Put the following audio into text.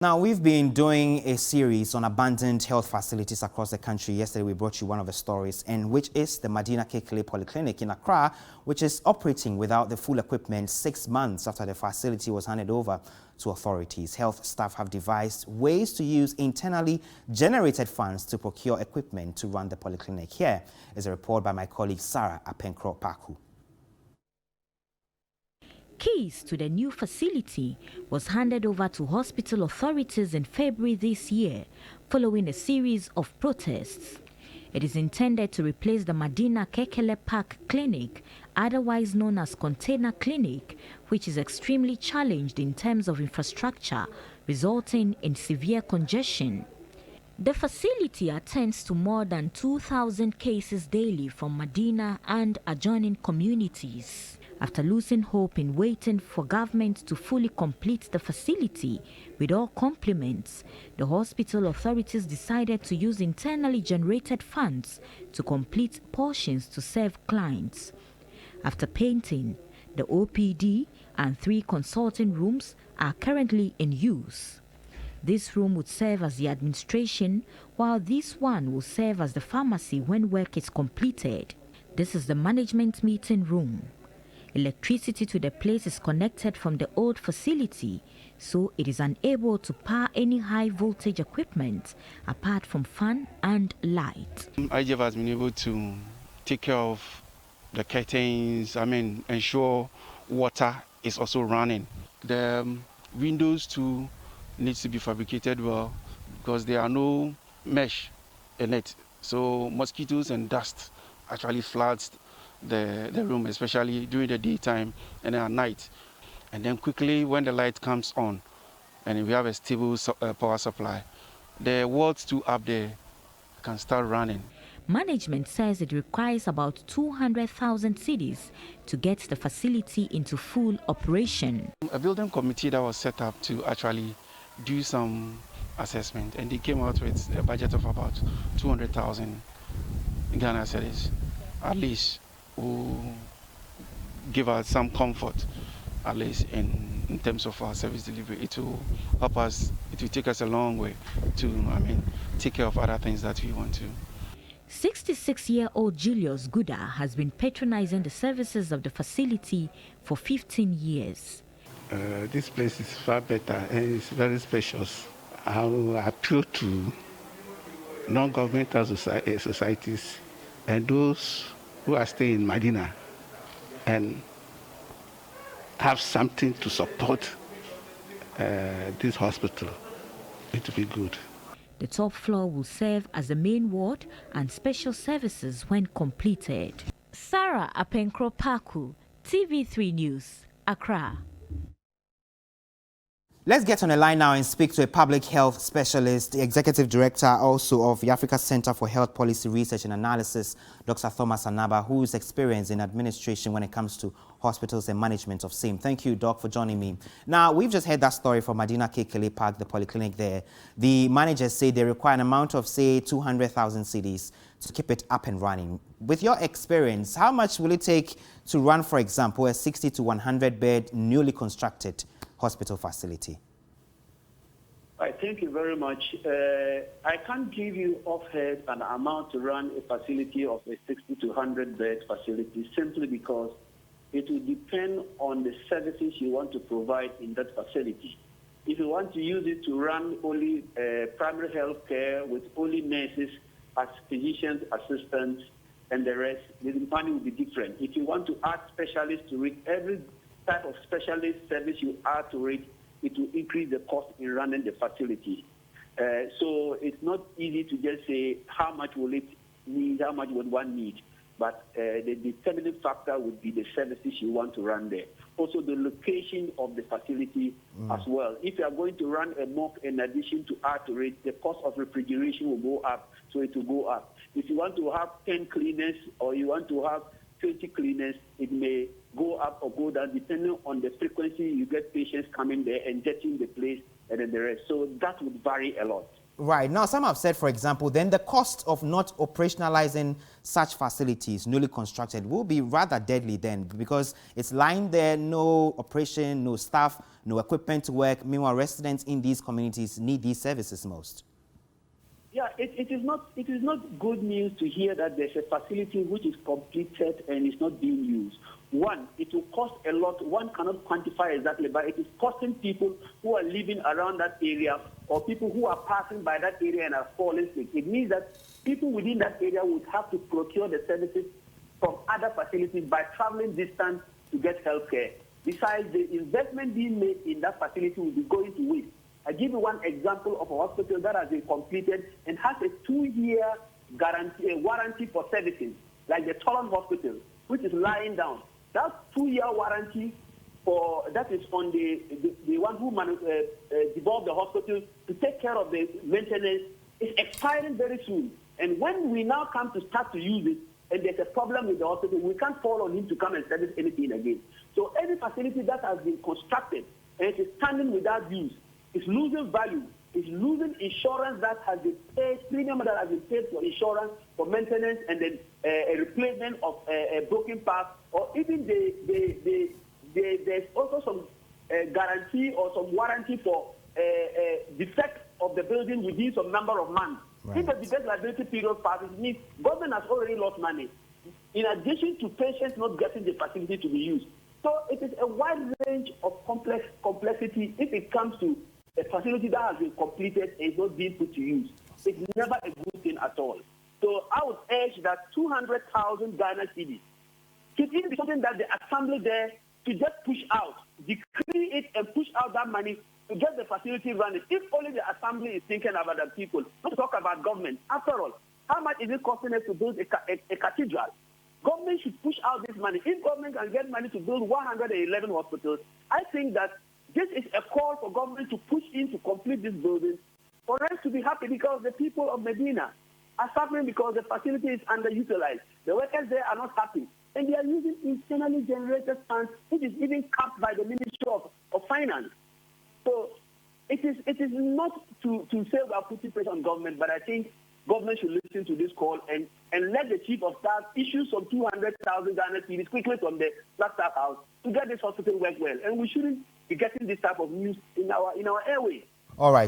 Now, we've been doing a series on abandoned health facilities across the country. Yesterday, we brought you one of the stories, and which is the Madina Polyclinic in Accra, which is operating without the full equipment 6 months after the facility was handed over to authorities. Health staff have devised ways to use internally generated funds to procure equipment to run the polyclinic. Here is a report by my colleague Sarah Apenkro-Paku. Keys to the new facility was handed over to hospital authorities in February this year, following a series of protests. It is intended to replace the Madina Park Clinic, otherwise known as Container Clinic, which is extremely challenged in terms of infrastructure, resulting in severe congestion. The facility attends to more than 2,000 cases daily from Madina and adjoining communities. After losing hope in waiting for government to fully complete the facility with all complements, the hospital authorities decided to use internally generated funds to complete portions to serve clients. After painting, the OPD and 3 consulting rooms are currently in use. This room would serve as the administration, while this one will serve as the pharmacy when work is completed. This is the management meeting room. Electricity to the place is connected from the old facility, so it is unable to power any high voltage equipment apart from fan and light. IGF has been able to take care of the curtains, ensure water is also running. The windows too needs to be fabricated well because there are no mesh in it, so mosquitoes and dust actually floods the room, especially during the daytime and at night. And then quickly when the light comes on and we have a stable power supply, the walls too up there can start running. Management says it requires about 200,000 cedis to get the facility into full operation. A building committee that was set up to actually do some assessment, and they came out with a budget of about 200,000 Ghana cedis, at least, will give us some comfort, at least in terms of our service delivery. It will help us, it will take us a long way to, take care of other things that we want to. 66-year-old Julius Guda has been patronizing the services of the facility for 15 years. This place is far better and it's very spacious. I will appeal to non-governmental societies and those who are staying in Madina and have something to support this hospital. It will be good. The top floor will serve as the main ward and special services when completed. Sarah Apenkro-Paku, TV3 News, Accra. Let's get on the line now and speak to a public health specialist, the executive director also of the Africa Center for Health Policy Research and Analysis, Dr. Thomas Anaba, who is experienced in administration when it comes to hospitals and management of same. Thank you, Doc, for joining me. Now, we've just heard that story from Madina Park, the polyclinic there. The managers say they require an amount of, say, 200,000 cedis to keep it up and running. With your experience, how much will it take to run, for example, a 60 to 100 bed newly constructed hospital facility? Thank you very much. I can't give you offhand an amount to run a facility of a 60 to 100 bed facility simply because it will depend on the services you want to provide in that facility. If you want to use it to run only primary health care with only nurses as physicians, assistants, and the rest, the money will be different. If you want to add specialists to it, every type of specialist service you add to it, it will increase the cost in running the facility. So it's not easy to just say how much will it need, how much would one need. But the determining factor would be the services you want to run there. Also the location of the facility as well. If you are going to run a mock in addition to add to it, the cost of refrigeration will go up, so it will go up. If you want to have 10 cleaners or you want to have 20 cleaners, it may go up or go down depending on the frequency you get patients coming there and getting the place and then the rest. So that would vary a lot. Right. Now, some have said, for example, then the cost of not operationalizing such facilities, newly constructed, will be rather deadly then, because it's lying there, no operation, no staff, no equipment to work. Meanwhile, residents in these communities need these services most. Yeah, it is not good news to hear that there's a facility which is completed and is not being used. One, it will cost a lot. One cannot quantify exactly, but it is costing people who are living around that area or people who are passing by that area and are falling sick. It means that people within that area would have to procure the services from other facilities by traveling distance to get health care. Besides, the investment being made in that facility will be going to waste. I give you one example of a hospital that has been completed and has a 2-year guarantee, warranty for servicing, like the Tolan Hospital, which is lying down. That 2-year warranty that is on the one who developed the hospital to take care of the maintenance is expiring very soon. And when we now come to start to use it, and there's a problem with the hospital, we can't fall on him to come and service anything again. So any facility that has been constructed and it is standing without use is losing value, is losing insurance that has been paid, premium that has been paid for insurance, for maintenance, and then a replacement of a broken part, or even there's also some guarantee or some warranty for defect of the building within some number of months. Right. If the defect liability period passes, it means government has already lost money, in addition to patients not getting the facility to be used. So it is a wide range of complexity if it comes to a facility that has been completed and is not being put to use. It's never a good thing at all. So I would urge that 200,000 Ghana cedis should be something that the assembly there to just push out, decree it and push out that money to get the facility running. If only the assembly is thinking about the people, not talk about government. After all, how much is it costing us to build a cathedral? Government should push out this money. If government can get money to build 111 hospitals, I think that this is a call for government to push in to complete this building for us to be happy, because the people of Medina are suffering because the facility is underutilized. The workers there are not happy. And they are using internally generated funds, which is even capped by the Ministry of Finance. So it is not to say we are putting pressure on government, but I think government should listen to this call and let the chief of staff issue some 200,000 Ghana cedis quickly from the Flagstaff House to get this hospital work well. And we shouldn't be getting this type of news in our airways. All right.